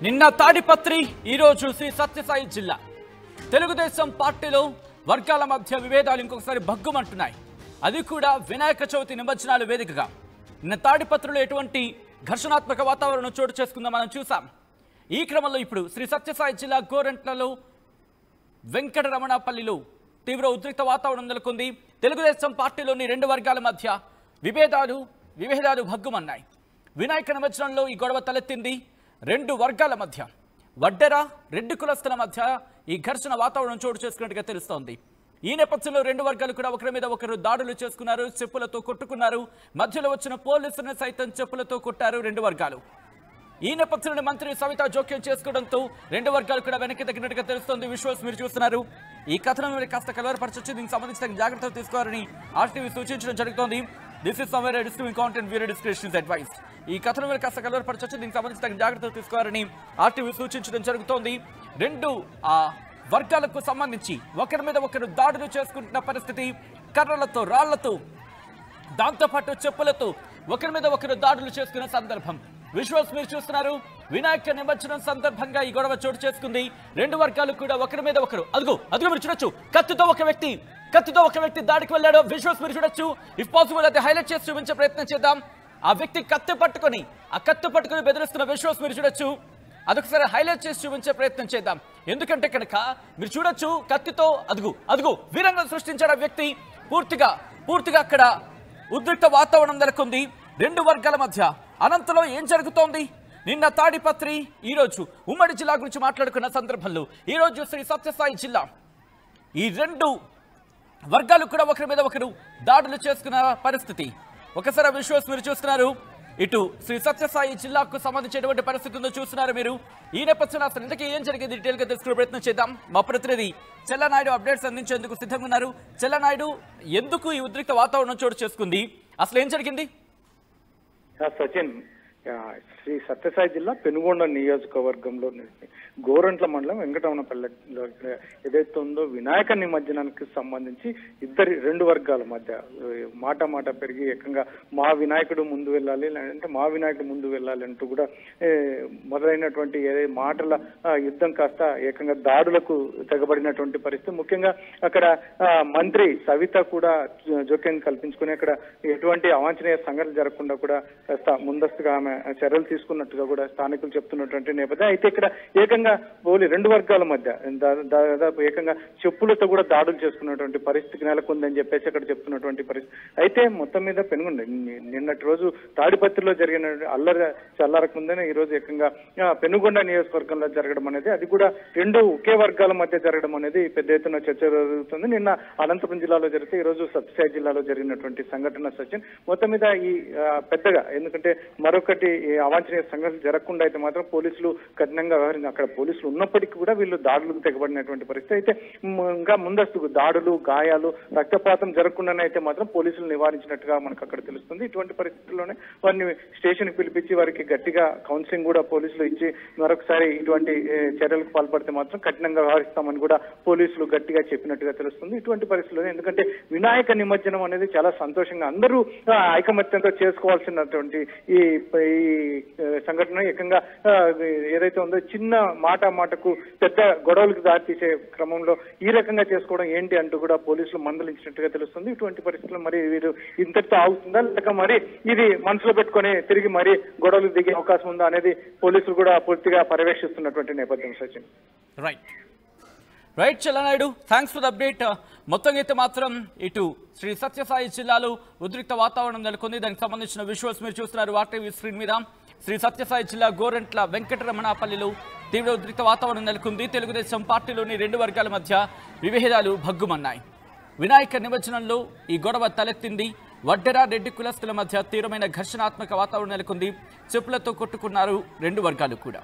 నిన్న తాడిపత్రి ఈరోజు శ్రీ సత్యసాయి జిల్లా తెలుగుదేశం పార్టీలో వర్గాల మధ్య విభేదాలు ఇంకొకసారి భగ్గుమంటున్నాయి. అది కూడా వినాయక చవితి నిమజ్జనాల వేదికగా నిన్న తాడిపత్రిలో ఎటువంటి ఘర్షణాత్మక వాతావరణం చోటు చేసుకుందో మనం చూసాం. ఈ క్రమంలో ఇప్పుడు శ్రీ సత్యసాయి జిల్లా గోరంట్లలో వెంకటరమణపల్లిలో తీవ్ర ఉద్రిక్త వాతావరణం నెలకొంది. తెలుగుదేశం పార్టీలోని రెండు వర్గాల మధ్య విభేదాలు భగ్గుమన్నాయి. వినాయక నిమజ్జనంలో ఈ గొడవ తలెత్తింది. రెండు వర్గాల మధ్య వడ్డెర రెడ్డి కులస్తుల మధ్య ఈ ఘర్షణ వాతావరణం చోటు చేసుకున్నట్టుగా తెలుస్తోంది. ఈ నేపథ్యంలో రెండు వర్గాలు కూడా ఒకరి మీద ఒకరు దాడులు చేసుకున్నారు, చెప్పులతో కొట్టుకున్నారు. మధ్యలో వచ్చిన పోలీసులను సైతం చెప్పులతో కొట్టారు రెండు వర్గాలు. ఈ నేపథ్యంలో మంత్రి సవిత జోక్యం చేసుకోవడంతో రెండు వర్గాలు కూడా వెనక్కి తగ్గినట్టుగా తెలుస్తోంది. విశ్వాస్ మీరు చూస్తున్నారు. ఈ కథనం మీరు కాస్త కలవరపరచొచ్చు. దీనికి సంబంధించిన జాగ్రత్తలు తీసుకోవాలని ఆర్టీవీ సూచించడం జరుగుతోంది. This is somewhere distributing content viewer description advice. ఈ కథనం మీరు కాస్త కలవరపరచొచ్చు. దీనికి సంబంధించిన జాగ్రత్తలు తీసుకోవాలని ఆర్టీవీ సూచించడం జరుగుతోంది. రెండు వర్గాలకు సంబంధించి ఒకరి మీద ఒకరు దాడులు చేసుకుంటున్న పరిస్థితి. కర్రలతో, రాళ్లతో, దాంతోపాటు చెప్పులతో ఒకరి మీద ఒకరు దాడులు చేసుకునే సందర్భం విజువల్స్ మీరు చూస్తున్నారు. వినాయక నిమజ్జనం సందర్భంగా ఈ గొడవ చోటు చేసుకుంది. రెండు వర్గాలు కూడా ఒకరి మీద ఒకరు అదుగో మీరు చూడొచ్చు. కత్తితో ఒక వ్యక్తి దాడికి వెళ్ళాడు. విజువల్స్ మీరు చూడొచ్చు. ఇఫ్ పాసిబుల్ అయితే హైలైట్ చేసి చూపించే ప్రయత్నం చేద్దాం. ఆ వ్యక్తి కత్తి పట్టుకొని బెదిరిస్తున్న విజువల్స్ మీరు చూడొచ్చు. అదొకసారి హైలైట్ చేసి చూపించే ప్రయత్నం చేద్దాం. ఎందుకంటే కనుక మీరు చూడొచ్చు, కత్తితో అదుగు వీరంగం సృష్టించాడు ఆ వ్యక్తి. పూర్తిగా అక్కడ ఉద్రిక్త వాతావరణం నెలకొంది రెండు వర్గాల మధ్య. అనంతలో ఏం జరుగుతోంది? నిన్న తాడిపత్రి, ఈరోజు ఉమ్మడి జిల్లా గురించి మాట్లాడుకున్న సందర్భంలో ఈరోజు శ్రీ సత్యసాయి జిల్లా, ఈ రెండు వర్గాలు కూడా ఒకరి మీద ఒకరు దాడులు చేసుకున్న పరిస్థితి. ఒకసారి విశ్వాస్ మీరు చూస్తున్నారు. ఇటు శ్రీ సత్యసాయి జిల్లాకు సంబంధించినటువంటి పరిస్థితి ఉందో చూస్తున్నారు మీరు. ఈ నేపథ్యంలో అసలు ఇంతకీ ఏం జరిగింది డీటెయిల్గా తెలుసుకునే ప్రయత్నం చేద్దాం. మా ప్రతినిధి చెల్లనాయుడు అప్డేట్స్ అందించేందుకు సిద్ధంగా ఉన్నారు. చెల్లనాయుడు, ఎందుకు ఈ ఉద్రిక్త వాతావరణం చోటు చేసుకుంది? అసలు ఏం జరిగింది? సచిన్, శ్రీ సత్యసాయి జిల్లా పెనుగొండ నియోజకవర్గంలో గోరంట్ల మండలం వెంకటరమణపల్లిలో ఏదైతే ఉందో వినాయక నిమజ్జనానికి సంబంధించి రెండు వర్గాల మధ్య మాట పెరిగి ఏకంగా మా వినాయకుడు ముందు వెళ్ళాలి, లేదంటే మా వినాయకుడు ముందు వెళ్ళాలి అంటూ కూడా మొదలైనటువంటి మాటల యుద్ధం కాస్త ఏకంగా దాడులకు తెగబడినటువంటి పరిస్థితి. ముఖ్యంగా అక్కడ మంత్రి సవిత కూడా జోక్యం కల్పించుకుని అక్కడ ఎటువంటి అవాంఛనీయ సంఘటనలు జరగకుండా కూడా కాస్త ముందస్తుగా ఆమె చర్యలు తీసుకున్నట్టుగా కూడా స్థానికులు చెప్తున్నటువంటి నేపథ్యం. అయితే ఇక్కడ ఏకంగా రెండు వర్గాల మధ్య దాదాపు ఏకంగా చెప్పులతో కూడా దాడులు చేసుకున్నటువంటి పరిస్థితి నెలకొందని చెప్పేసి అక్కడ చెప్తున్నటువంటి పరిస్థితి. అయితే మొత్తం మీద పెనుగొండ నిన్నటి రోజు తాడిపత్రిలో జరిగిన అల్లరి చల్లారకుందని ఈ రోజు ఏకంగా పెనుగొండ నియోజకవర్గంలో జరగడం అనేది, అది కూడా రెండు ఒకే వర్గాల మధ్య జరగడం అనేది పెద్ద ఎత్తున చర్చ జరుగుతుంది. నిన్న అనంతపురం జిల్లాలో జరిగితే ఈ రోజు సత్యసాయి జిల్లాలో జరిగినటువంటి సంఘటన సచిన్ మొత్తం మీద ఈ పెద్దగా, ఎందుకంటే మరొకటి అవాంఛనీయ సంఘటనలు జరగకుండా అయితే మాత్రం పోలీసులు కఠినంగా వ్యవహరించి అక్కడ పోలీసులు ఉన్నప్పటికీ కూడా వీళ్ళు దాడులకు తెగబడినటువంటి పరిస్థితి. అయితే ఇంకా ముందస్తుకు దాడులు, గాయాలు, రక్తపాతం జరగకుండానే అయితే మాత్రం పోలీసులు నివారించినట్టుగా మనకు అక్కడ తెలుస్తుంది. ఇటువంటి పరిస్థితుల్లోనే వారిని స్టేషన్ కి పిలిపించి వారికి గట్టిగా కౌన్సిలింగ్ కూడా పోలీసులు ఇచ్చి మరొకసారి ఇటువంటి చర్యలకు పాల్పడితే మాత్రం కఠినంగా వ్యవహరిస్తామని కూడా పోలీసులు గట్టిగా చెప్పినట్టుగా తెలుస్తుంది. ఇటువంటి పరిస్థితుల్లో ఎందుకంటే వినాయక నిమజ్జనం అనేది చాలా సంతోషంగా అందరూ ఐకమత్యంతో చేసుకోవాల్సినటువంటి ఈ సంఘటన ఏకంగా ఏదైతే ఉందో చిన్న మాటకు పెద్ద గొడవలకు దారితీసే క్రమంలో ఈ రకంగా చేసుకోవడం ఏంటి అంటూ కూడా పోలీసులు మందలించినట్టుగా తెలుస్తుంది. ఇటువంటి పరిస్థితుల్లో మరి వీరు ఇంతటితో ఆగుతుందా, లేక మరి ఇది మనసులో పెట్టుకొని తిరిగి మరి గొడవలు దిగే అవకాశం ఉందా అనేది పోలీసులు కూడా పూర్తిగా పర్యవేక్షిస్తున్నటువంటి నేపథ్యం Sachin. Right Chellanaidu, thanks for the update. మొత్తంగా అయితే మాత్రం ఇటు శ్రీ సత్యసాయి జిల్లాలో ఉద్రిక్త వాతావరణం నెలకొంది. దానికి సంబంధించిన విజువల్స్ మీరు చూస్తున్నారు ఆర్టీవీ స్క్రీన్ మీద. శ్రీ సత్యసాయి జిల్లా గోరంట్ల వెంకటరమణపల్లిలో తీవ్ర ఉద్రిక్త వాతావరణం నెలకొంది. తెలుగుదేశం పార్టీలోని రెండు వర్గాల మధ్య విభేదాలు భగ్గుమన్నాయి. వినాయక నిమజ్జనంలో ఈ గొడవ తలెత్తింది. వడ్డెర రెడ్డి కులస్తుల మధ్య తీవ్రమైన ఘర్షణాత్మక వాతావరణం నెలకొంది. చెప్పులతో కొట్టుకున్నారు రెండు వర్గాలు కూడా.